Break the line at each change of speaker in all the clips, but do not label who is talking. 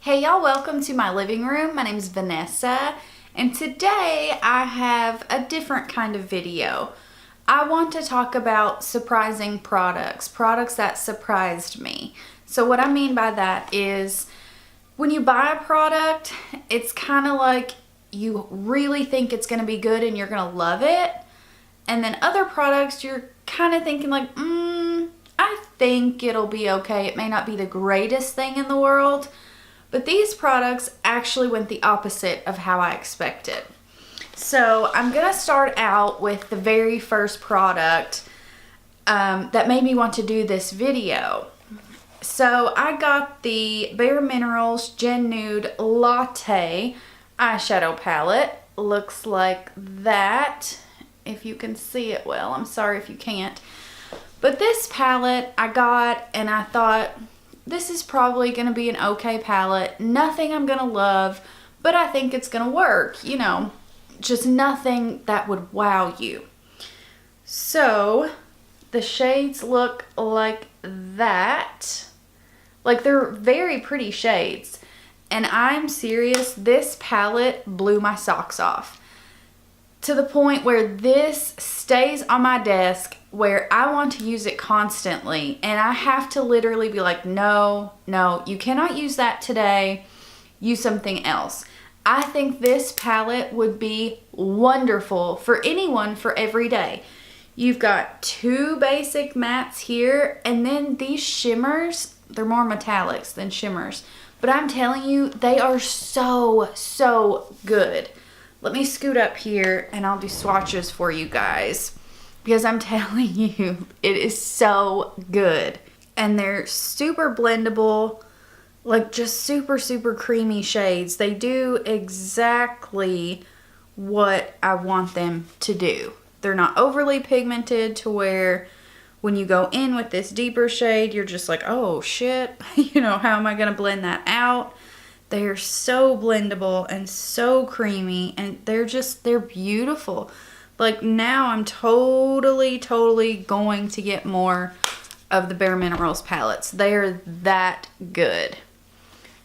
Hey y'all, welcome to my living room. My name is Vanessa, and today I have a different kind of video. I want to talk about surprising products that surprised me. So what I mean by that is when you buy a product, it's kind of like you really think it's going to be good and you're going to love it. And then other products, you're kind of thinking like, I think it'll be okay. It may not be the greatest thing in the world. But these products actually went the opposite of how I expected. So I'm going to start out with the very first product that made me want to do this video. So I got the Bare Minerals Gen Nude Latte eyeshadow palette. Looks like that, if you can see it well. I'm sorry if you can't. But this palette I got and I thought, this is probably going to be an okay palette. Nothing I'm going to love, but I think it's going to work. You know, just nothing that would wow you. So, the shades look like that. Like, they're very pretty shades. And I'm serious, this palette blew my socks off. To the point where this stays on my desk where I want to use it constantly, and I have to literally be like, no, you cannot use that today. Use something else. I think this palette would be wonderful for anyone for every day. You've got two basic mattes here, and then these shimmers, they're more metallics than shimmers. But I'm telling you, they are so good. Let me scoot up here and I'll do swatches for you guys. Because I'm telling you, it is so good. And they're super blendable, like just super creamy shades. They do exactly what I want them to do. They're not overly pigmented to where when you go in with this deeper shade, you're just like, oh shit, you know, how am I going to blend that out? They're so blendable and so creamy, and they're beautiful. Like, now I'm totally going to get more of the Bare Minerals palettes. They are that good.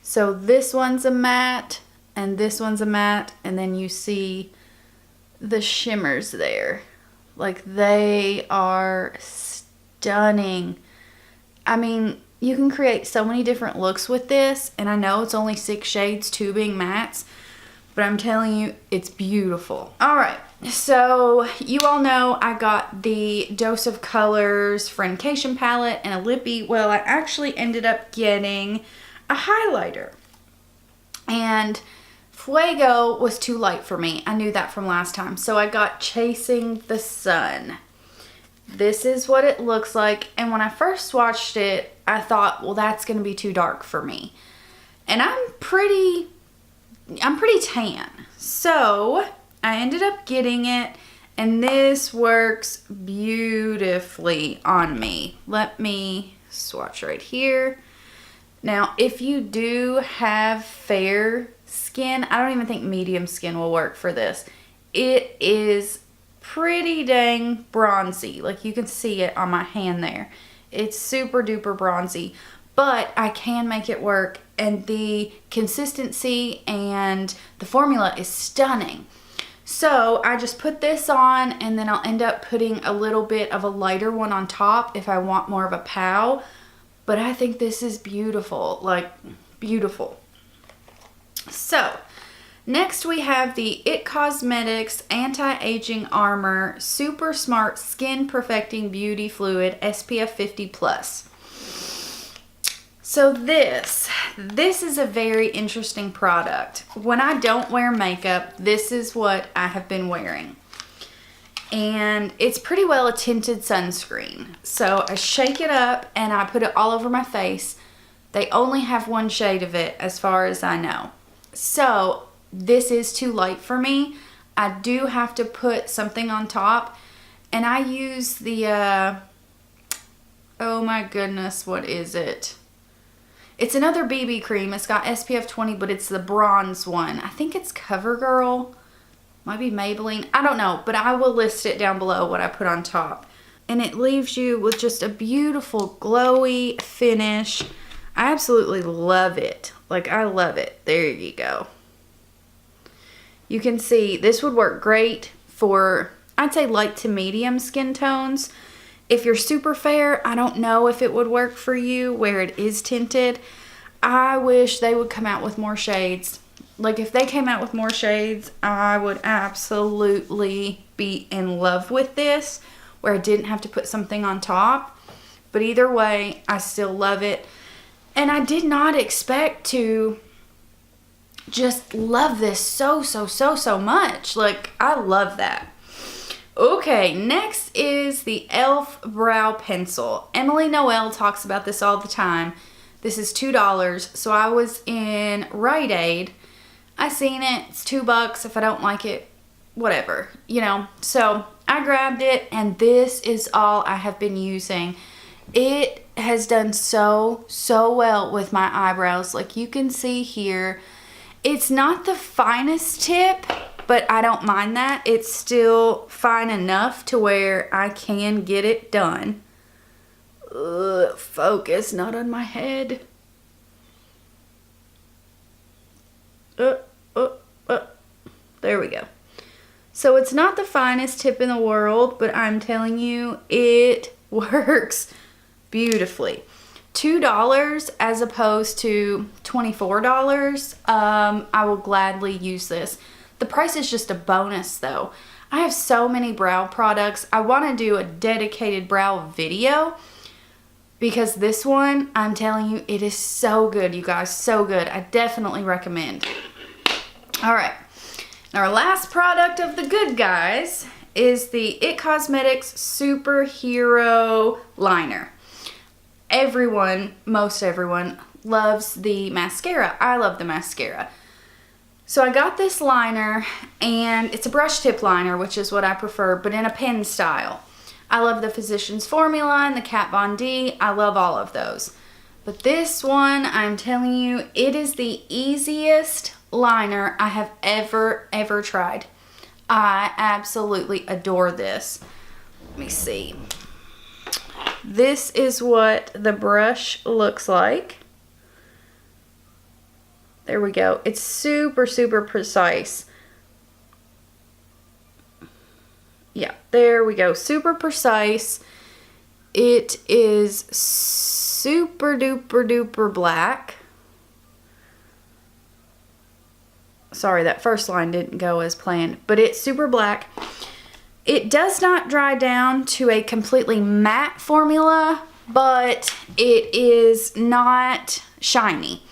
So this one's a matte, and this one's a matte, and then you see the shimmers there. Like, they are stunning. I mean, you can create so many different looks with this, and I know it's only 6 shades, 2 being mattes, but I'm telling you, it's beautiful. Alright, so you all know I got the Dose of Colors Friendcation palette and a lippy. Well, I actually ended up getting a highlighter. And Fuego was too light for me. I knew that from last time. So I got Chasing the Sun. This is what it looks like. And when I first swatched it, I thought, well, that's going to be too dark for me. And I'm pretty tan. So I ended up getting it, and this works beautifully on me. Let me swatch right here. Now, if you do have fair skin, I don't even think medium skin will work for this. It is pretty dang bronzy. Like, you can see it on my hand there. It's super duper bronzy, but I can make it work, and the consistency and the formula is stunning. So I just put this on, and then I'll end up putting a little bit of a lighter one on top if I want more of a pow. But I think this is beautiful, like beautiful. So next we have the IT Cosmetics Anti-Aging Armor Super Smart Skin Perfecting Beauty Fluid SPF 50+. So this is a very interesting product. When I don't wear makeup, this is what I have been wearing. And it's pretty well a tinted sunscreen. So I shake it up and I put it all over my face. They only have one shade of it as far as I know. So this is too light for me. I do have to put something on top. And I use the, oh my goodness, what is it? It's another BB cream. It's got SPF 20, but it's the bronze one. I think it's CoverGirl. Might be Maybelline. I don't know, but I will list it down below what I put on top. And it leaves you with just a beautiful glowy finish. I absolutely love it. Like, I love it. There you go. You can see this would work great for, I'd say, light to medium skin tones. If you're super fair, I don't know if it would work for you where it is tinted. I wish they would come out with more shades. Like, if they came out with more shades, I would absolutely be in love with this, where I didn't have to put something on top. But either way, I still love it. And I did not expect to just love this so much. Like, I love that. Okay, next is the e.l.f. Brow Pencil. Emily Noel talks about this all the time. This is $2. So I was in Rite Aid. I seen it. It's $2. If I don't like it, whatever, you know. So I grabbed it, and this is all I have been using. It has done so well with my eyebrows. Like you can see here, it's not the finest tip, but I don't mind that. It's still fine enough to where I can get it done. Focus, not on my head. There we go. So it's not the finest tip in the world, but I'm telling you, it works beautifully. $2 as opposed to $24. I will gladly use this. The price is just a bonus though. I have so many brow products. I want to do a dedicated brow video because this one, I'm telling you, it is so good, you guys. So good. I definitely recommend. All right. Now our last product of the good guys is the IT Cosmetics Superhero Liner. Everyone, most everyone, loves the mascara. I love the mascara. So I got this liner, and it's a brush tip liner, which is what I prefer, but in a pen style. I love the Physicians Formula and the Kat Von D. I love all of those. But this one, I'm telling you, it is the easiest liner I have ever tried. I absolutely adore this. Let me see. This is what the brush looks like. There we go. It's super precise. Yeah, there we go. Super precise. It is super duper black. Sorry, that first line didn't go as planned, but it's super black. It does not dry down to a completely matte formula, but it is not shiny.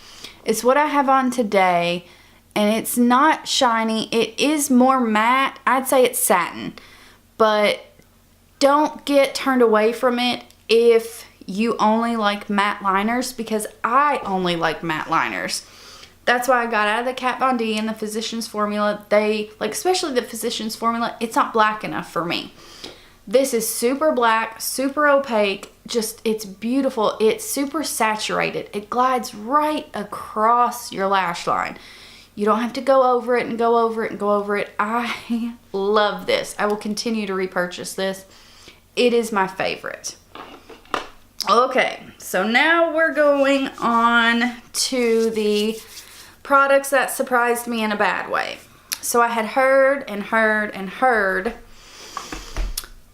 It's what I have on today, and it's not shiny. It is more matte. I'd say it's satin, but don't get turned away from it if you only like matte liners, because I only like matte liners. That's why I got out of the Kat Von D and the Physicians Formula. They, like, especially the Physicians Formula, it's not black enough for me. This is super black, super opaque, just, it's beautiful. It's super saturated. It glides right across your lash line. You don't have to go over it and go over it and go over it. I love this. I will continue to repurchase this. It is my favorite. Okay, so now we're going on to the products that surprised me in a bad way. So I had heard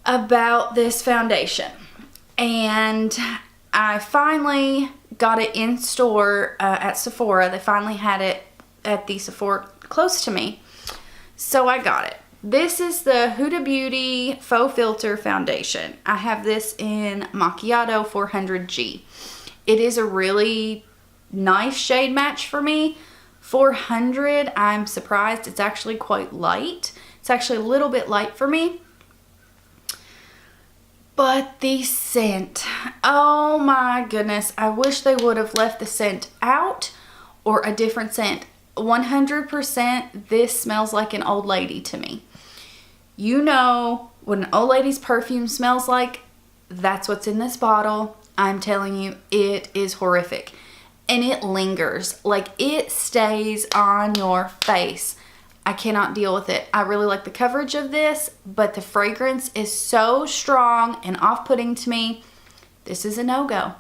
about this foundation, and I finally got it in store at Sephora. They finally had it at the Sephora close to me, so I got it. This is the Huda Beauty Faux Filter Foundation. I have this in Macchiato 400G. It is a really nice shade match for me. 400, I'm surprised. It's actually quite light. It's actually a little bit light for me. But the scent, oh my goodness. I wish they would have left the scent out or a different scent. 100% this smells like an old lady to me. You know what an old lady's perfume smells like? That's what's in this bottle. I'm telling you, it is horrific. And it lingers. Like, it stays on your face. I cannot deal with it. I really like the coverage of this, but the fragrance is so strong and off-putting to me. This is a no-go.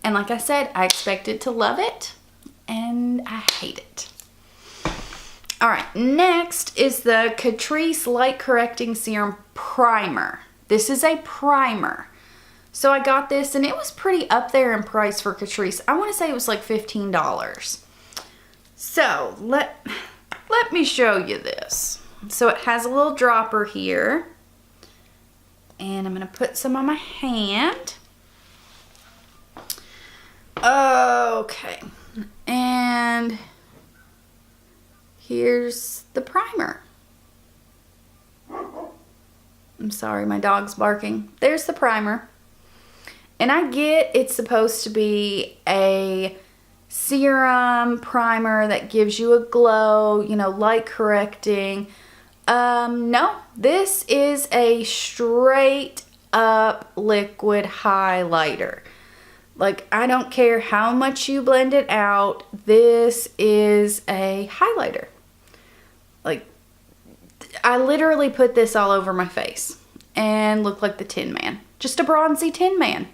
And like I said, I expected to love it, and I hate it. All right, next is the Catrice Light Correcting Serum Primer. This is a primer. So I got this and it was pretty up there in price for Catrice. I want to say it was like $15. So let me show you this. So it has a little dropper here. And I'm going to put some on my hand. Okay. And here's the primer. I'm sorry, my dog's barking. There's the primer. And I get it's supposed to be a serum primer that gives you a glow, you know, light correcting. No, this is a straight up liquid highlighter. Like, I don't care how much you blend it out, this is a highlighter. Like, I literally put this all over my face and look like the Tin Man. Just a bronzy Tin Man.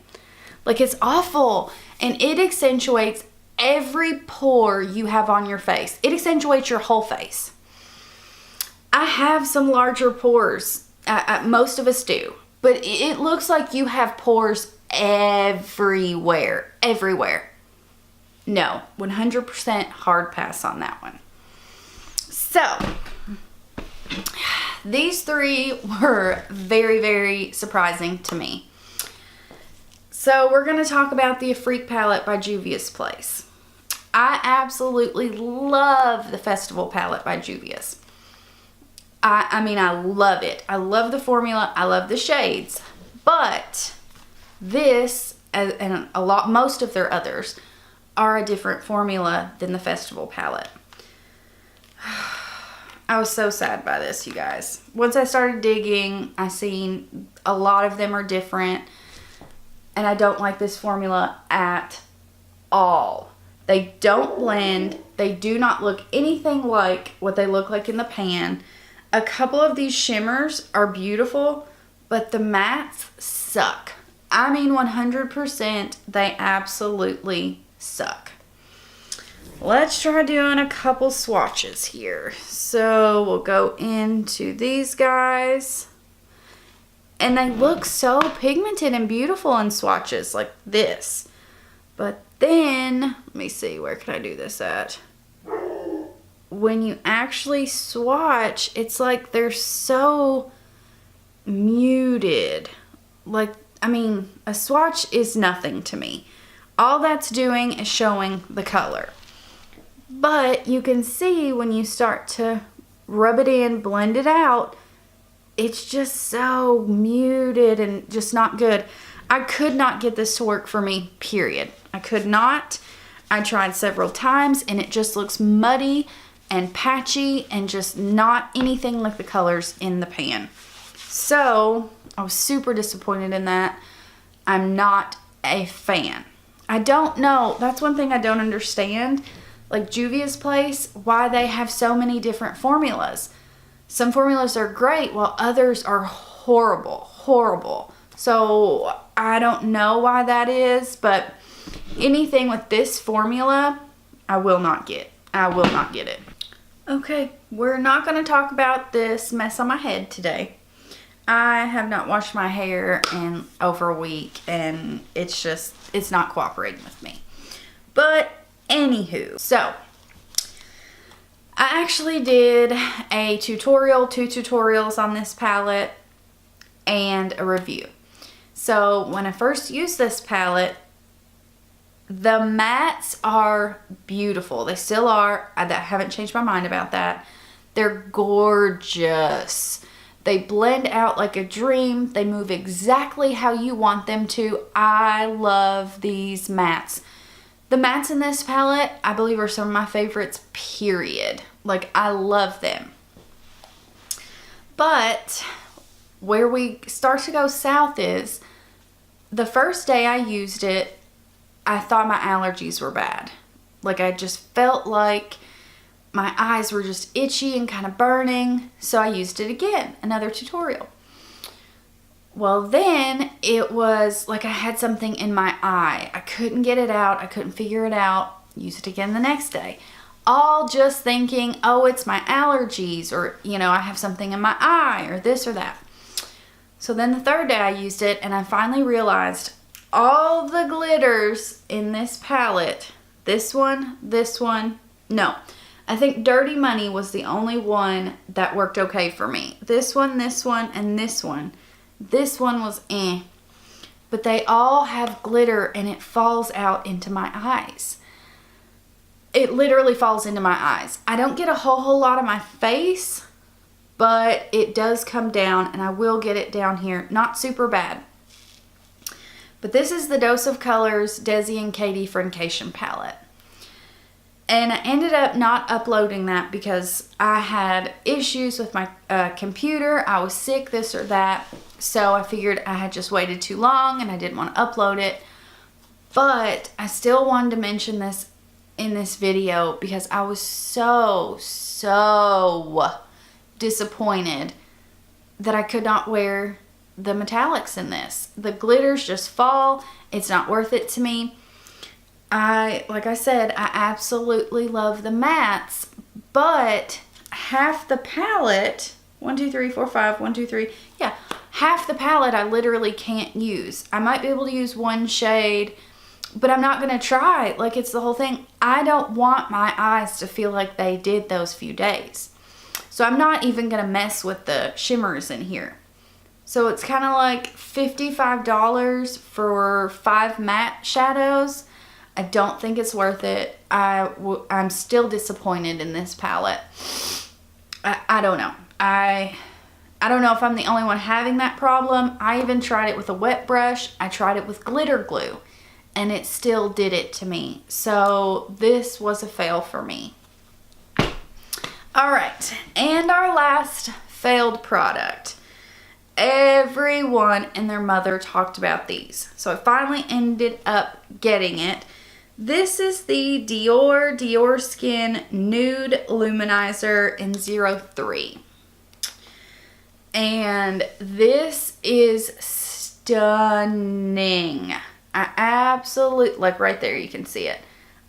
Like, it's awful. And it accentuates every pore you have on your face. It accentuates your whole face. I have some larger pores. Most of us do. But it looks like you have pores everywhere. Everywhere. No, 100% hard pass on that one. So, these three were very, very surprising to me. So we're going to talk about the Afrique palette by Juvia's Place. I absolutely love the Festival palette by Juvia's. I mean, I love it. I love the formula. I love the shades. But this, and most of their others, are a different formula than the Festival palette. I was so sad by this, you guys. Once I started digging, I seen a lot of them are different. And I don't like this formula at all. They don't blend. They do not look anything like what they look like in the pan. A couple of these shimmers are beautiful, but the mattes suck. I mean 100%, they absolutely suck. Let's try doing a couple swatches here. So we'll go into these guys. And they look so pigmented and beautiful in swatches like this. But then, let me see, where can I do this at? When you actually swatch, it's like they're so muted. Like, I mean, a swatch is nothing to me. All that's doing is showing the color. But you can see when you start to rub it in, blend it out, it's just so muted and just not good. I could not get this to work for me, period. I could not. I tried several times and it just looks muddy and patchy and just not anything like the colors in the pan. So I was super disappointed in that. I'm not a fan. I don't know. That's one thing I don't understand. Like Juvia's Place, why they have so many different formulas. Some formulas are great while others are horrible, horrible. So I don't know why that is, but anything with this formula, I will not get. I will not get it. Okay, we're not going to talk about this mess on my head today. I have not washed my hair in over a week and it's not cooperating with me. But anywho, so I actually did a tutorial, 2 tutorials on this palette and a review. So when I first used this palette, the mattes are beautiful. They still are. I haven't changed my mind about that. They're gorgeous. They blend out like a dream. They move exactly how you want them to. I love these mattes. The mattes in this palette, I believe, are some of my favorites, period. Like, I love them. But where we start to go south is, the first day I used it, I thought my allergies were bad. Like, I just felt like my eyes were just itchy and kind of burning. So I used it again, another tutorial. Well, then it was like I had something in my eye. I couldn't get it out. I couldn't figure it out. use it again the next day. All just thinking, oh, it's my allergies, or, you know, I have something in my eye, or this or that. So then the third day I used it, and I finally realized all the glitters in this palette, this one, no. I think Dirty Money was the only one that worked okay for me. This one, and this one. This one was eh. But they all have glitter, and it falls out into my eyes. It literally falls into my eyes. I don't get a whole lot of my face, but it does come down, and I will get it down here. Not super bad. But this is the Dose of Colors Desi and Katie Friendcation palette. And I ended up not uploading that because I had issues with my computer. I was sick, this or that. So I figured I had just waited too long and I didn't want to upload it. But I still wanted to mention this in this video because I was so disappointed that I could not wear the metallics in this. The glitters just fall. It's not worth it to me. Like I said, I absolutely love the mattes, but half the palette, 1, 2, 3, 4, 5, 1, 2, 3, yeah, half the palette I literally can't use. I might be able to use one shade, but I'm not going to try. Like, it's the whole thing. I don't want my eyes to feel like they did those few days. So I'm not even going to mess with the shimmers in here. So it's kind of like $55 for 5 matte shadows. I don't think it's worth it. I'm still disappointed in this palette. I don't know. I don't know if I'm the only one having that problem. I even tried it with a wet brush. I tried it with glitter glue, and it still did it to me. So this was a fail for me. All right, and our last failed product. Everyone and their mother talked about these. So I finally ended up getting it. This is the Dior Skin Nude Luminizer in 03. And this is stunning. I absolutely, like right there you can see it.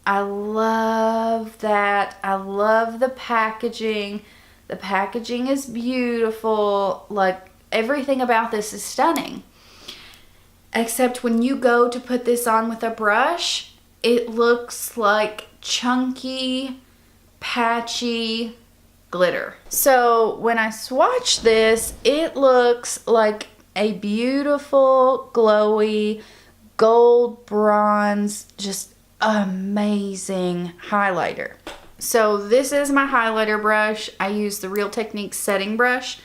I love that. I love the packaging. The packaging is beautiful. Like, everything about this is stunning. Except when you go to put this on with a brush, it looks like chunky, patchy glitter. So when I swatch this, it looks like a beautiful, glowy, gold bronze, just amazing highlighter. So this is my highlighter brush. I use the Real Techniques setting brush,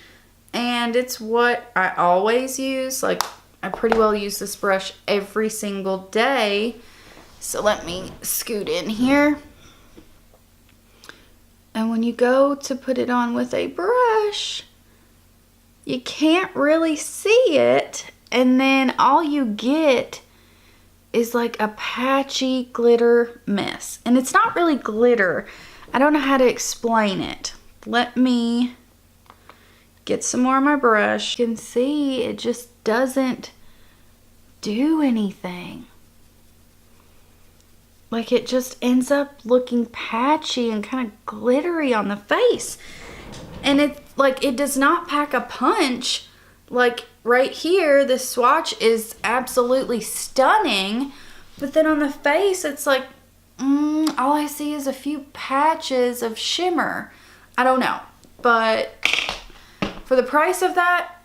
and it's what I always use. Like, I pretty well use this brush every single day. So let me scoot in here. And when you go to put it on with a brush, you can't really see it. And then all you get is like a patchy glitter mess. And it's not really glitter. I don't know how to explain it. Let me get some more of my brush. You can see it just doesn't do anything. Like, it just ends up looking patchy and kind of glittery on the face. And it, like, it does not pack a punch. Like, right here, this swatch is absolutely stunning. But then on the face, it's like, all I see is a few patches of shimmer. I don't know. But for the price of that,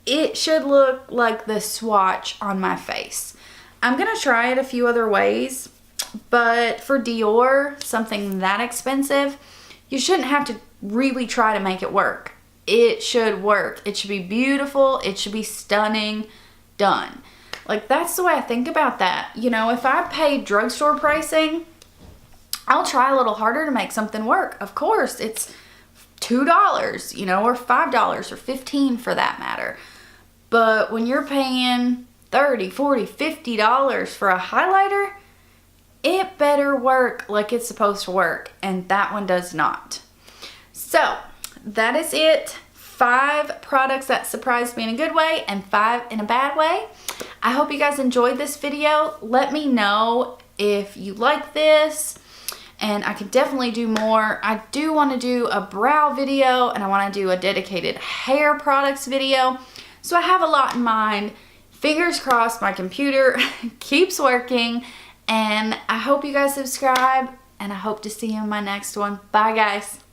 it should look like the swatch on my face. I'm going to try it a few other ways, but for Dior, something that expensive, you shouldn't have to really try to make it work. It should work. It should be beautiful. It should be stunning. Done. Like, that's the way I think about that. You know, if I paid drugstore pricing, I'll try a little harder to make something work. Of course, it's $2, you know, or $5 or $15 for that matter. But when you're paying $30, $40, $50 for a highlighter, it better work like it's supposed to work, and that one does not. So that is it. 5 products that surprised me in a good way and 5 in a bad way. I hope you guys enjoyed this video. Let me know if you like this, and I could definitely do more. I do want to do a brow video, and I want to do a dedicated hair products video. So I have a lot in mind. Fingers crossed my computer keeps working, and I hope you guys subscribe, and I hope to see you in my next one. Bye, guys.